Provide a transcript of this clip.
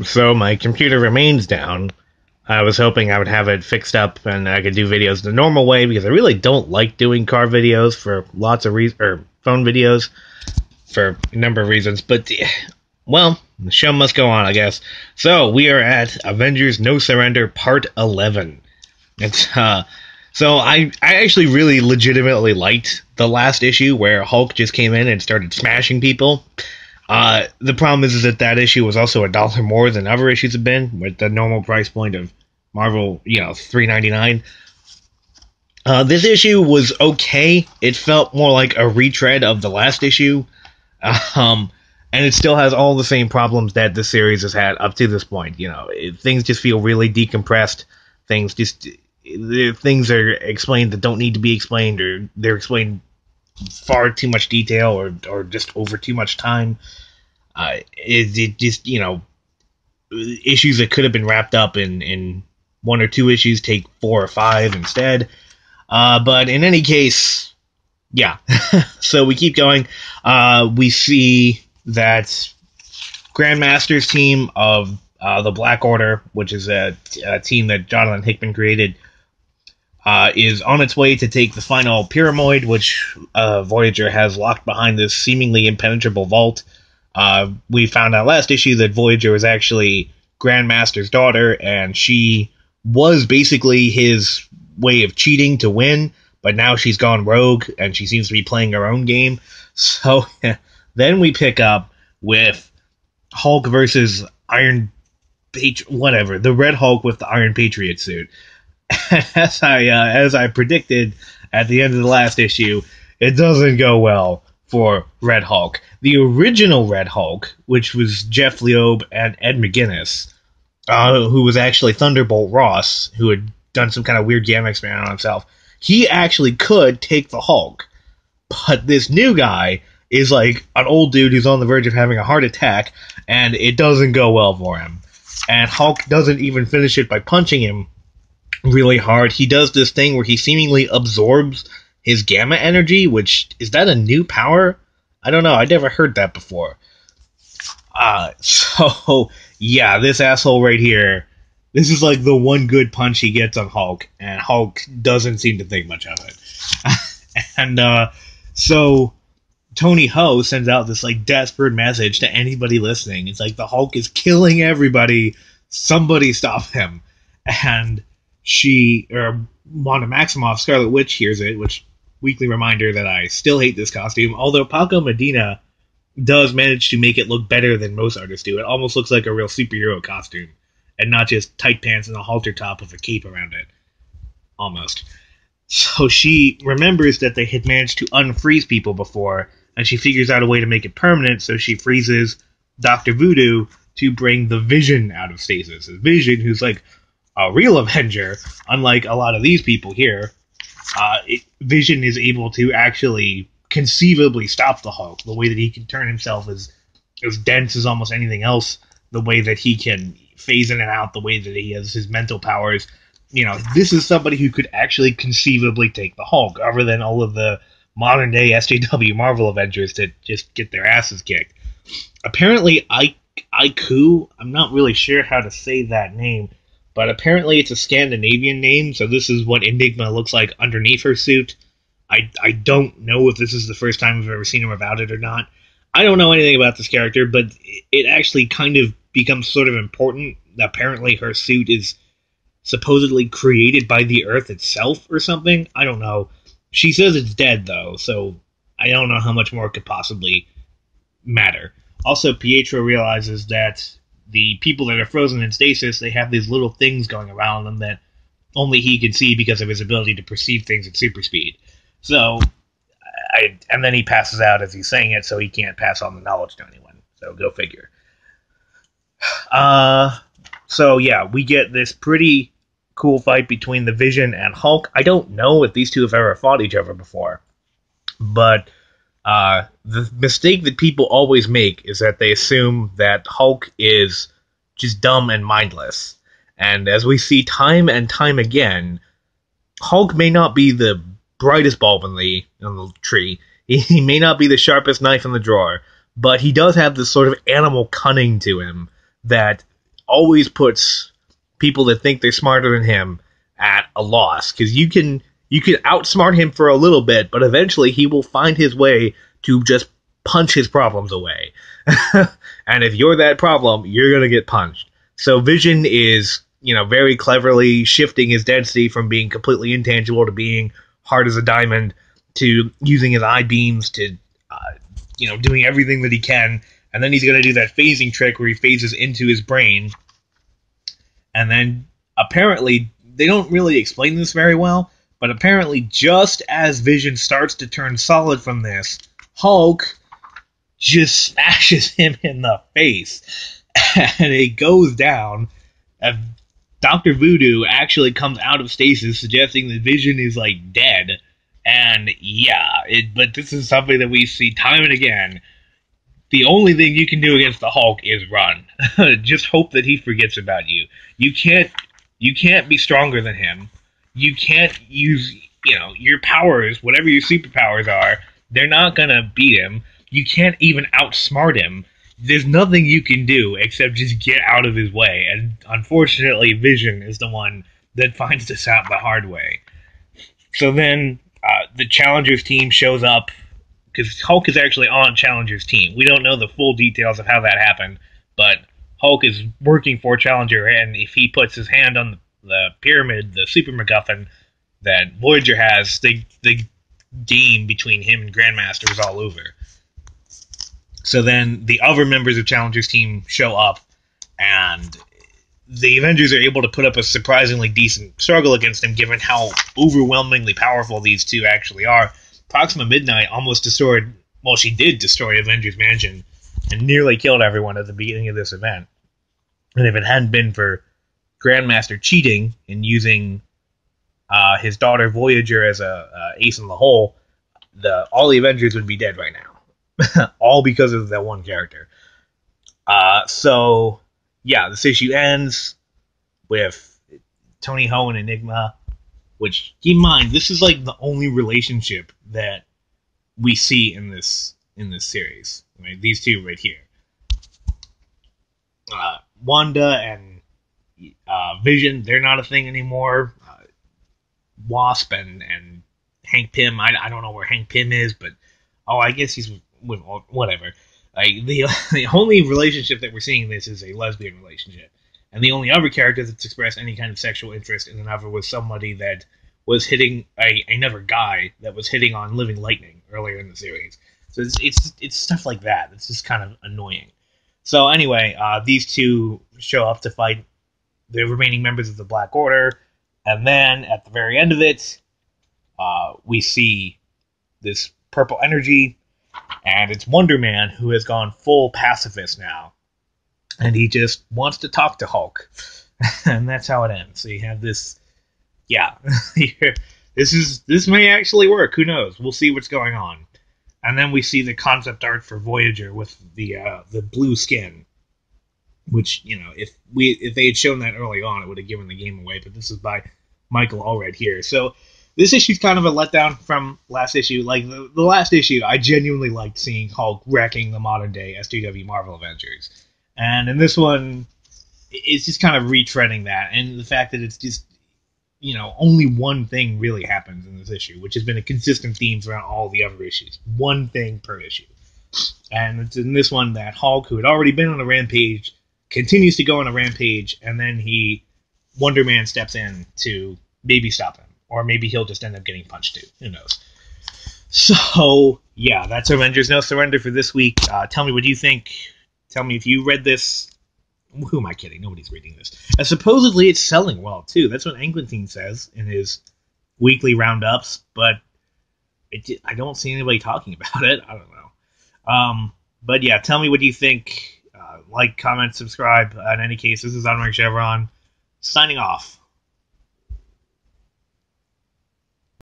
So my computer remains down. I was hoping I would have it fixed up and I could do videos the normal way because I really don't like doing car videos for lots of reasons, or phone videos for a number of reasons. But, well, the show must go on, I guess. So we are at Avengers No Surrender Part 11. It's, so I actually really legitimately liked the last issue where Hulk just came in and started smashing people. The problem is that issue was also $1 more than other issues have been, with the normal price point of Marvel, $3.99. This issue was okay. It felt more like a retread of the last issue, and it still has all the same problems that the series has had up to this point. Things just feel really decompressed. Things are explained that don't need to be explained, or they're explained far too much detail, or just over too much time. It just, issues that could have been wrapped up in 1 or 2 issues take 4 or 5 instead. But in any case, yeah. So we keep going. We see that Grandmaster's team of the Black Order, which is a team that Jonathan Hickman created, is on its way to take the final Pyramid, which Voyager has locked behind this seemingly impenetrable vault. We found out last issue that Voyager was actually Grandmaster's daughter, and she was basically his way of cheating to win, but now she's gone rogue, and she seems to be playing her own game. So then we pick up with Hulk versus the Red Hulk with the Iron Patriot suit. As I predicted at the end of the last issue, it doesn't go well for Red Hulk. The original Red Hulk, which was Jeff Loeb and Ed McGuinness, who was actually Thunderbolt Ross, who had done some kind of weird gamma experiment on himself, he actually could take the Hulk. But this new guy is like an old dude who's on the verge of having a heart attack, and it doesn't go well for him. And Hulk doesn't even finish it by punching him really hard. He does this thing where he seemingly absorbs his gamma energy, which, is that a new power? I don't know, I never heard that before. So, yeah, this asshole right here, this is like the one good punch he gets on Hulk, and Hulk doesn't seem to think much of it. And, so, Tony Ho sends out this, desperate message to anybody listening. It's like, the Hulk is killing everybody, somebody stop him. And Wanda Maximoff, Scarlet Witch, hears it, which, weekly reminder that I still hate this costume, although Paco Medina does manage to make it look better than most artists do. It almost looks like a real superhero costume, and not just tight pants and a halter top with a cape around it. Almost. So she remembers that they had managed to unfreeze people before, and she figures out a way to make it permanent, so she freezes Dr. Voodoo to bring the Vision out of stasis. Vision, who's like a real Avenger, unlike a lot of these people here. Vision is able to actually conceivably stop the Hulk, the way that he can turn himself as dense as almost anything else, the way that he can phase in and out, the way that he has his mental powers. This is somebody who could actually conceivably take the Hulk, other than all of the modern-day SJW Marvel Avengers that just get their asses kicked. Apparently, Aiku, I'm not really sure how to say that name, but apparently it's a Scandinavian name, so this is what Enigma looks like underneath her suit. I don't know if this is the first time I've ever seen her without it or not. I don't know anything about this character, but it actually kind of becomes sort of important. Apparently her suit is supposedly created by the Earth itself or something. I don't know. She says it's dead, though, so I don't know how much more it could possibly matter. Also, Pietro realizes that the people that are frozen in stasis, they have these little things going around them that only he can see because of his ability to perceive things at super speed. So, and then he passes out as he's saying it, so he can't pass on the knowledge to anyone. So, go figure. So yeah, we get this pretty cool fight between the Vision and Hulk. I don't know if these two have ever fought each other before, but the mistake that people always make is that they assume that Hulk is just dumb and mindless. And as we see time and time again, Hulk may not be the brightest bulb in the tree. He may not be the sharpest knife in the drawer, but he does have this sort of animal cunning to him that always puts people that think they're smarter than him at a loss, because you can outsmart him for a little bit, but eventually he will find his way to just punch his problems away. And if you're that problem, you're going to get punched. So Vision is, very cleverly shifting his density from being completely intangible to being hard as a diamond, to using his eye beams to, doing everything that he can. And then he's going to do that phasing trick where he phases into his brain. And then apparently, they don't really explain this very well, but apparently just as Vision starts to turn solid from this, Hulk just smashes him in the face. And it goes down. And Dr. Voodoo actually comes out of stasis, suggesting that Vision is, dead. And, but this is something that we see time and again. The only thing you can do against the Hulk is run. Just hope that he forgets about you. You can't be stronger than him. You can't use, your powers, whatever your superpowers are, they're not gonna beat him. You can't even outsmart him. There's nothing you can do except just get out of his way. And unfortunately, Vision is the one that finds this out the hard way. So then, the Challengers team shows up, because Hulk is actually on Challenger's team. We don't know the full details of how that happened, but Hulk is working for Challenger, and if he puts his hand on the pyramid, the super MacGuffin that Voyager has, the game between him and Grandmaster is all over. So then the other members of Challenger's team show up, and the Avengers are able to put up a surprisingly decent struggle against him, given how overwhelmingly powerful these two actually are. Proxima Midnight almost destroyed, she did destroy Avengers Mansion, and nearly killed everyone at the beginning of this event. And if it hadn't been for Grandmaster cheating and using his daughter Voyager as a ace in the hole, all the Avengers would be dead right now. All because of that one character. This issue ends with Tony Ho and Enigma, which, keep in mind, this is the only relationship that we see in this series. Right? These two right here. Wanda and Vision, they're not a thing anymore. Wasp and Hank Pym, I don't know where Hank Pym is, but I guess he's with whatever. The only relationship that we're seeing in this is a lesbian relationship, and the only other character that's expressed any kind of sexual interest in another was somebody that was hitting another guy that was hitting on Living Lightning earlier in the series. So it's stuff like that. It's just kind of annoying. So anyway, these two show up to fight the remaining members of the Black Order, and then at the very end of it, we see this purple energy, and it's Wonder Man who has gone full pacifist now, and he just wants to talk to Hulk, and that's how it ends. So you have this, this may actually work. Who knows? We'll see what's going on. And then we see the concept art for Voyager with the blue skin, which, if they had shown that early on, it would have given the game away. But this is by Michael Allred here. So this issue's kind of a letdown from last issue. The last issue, I genuinely liked seeing Hulk wrecking the modern day SJW Marvel Avengers. And in this one, it's just kind of retreading that. And the fact that it's just, only one thing really happens in this issue, which has been a consistent theme throughout all the other issues. One thing per issue. And it's in this one that Hulk, who had already been on a rampage, continues to go on a rampage, and then Wonder Man steps in to maybe stop him. Or maybe he'll just end up getting punched too. Who knows? So, that's Avengers No Surrender for this week. Tell me what you think. Tell me if you read this. Who am I kidding? Nobody's reading this. And supposedly it's selling well, too. That's what Englentine says in his weekly roundups, but I don't see anybody talking about it. I don't know. But tell me what you think. Like, comment, subscribe. In any case, this is Unmarked Chevron, signing off.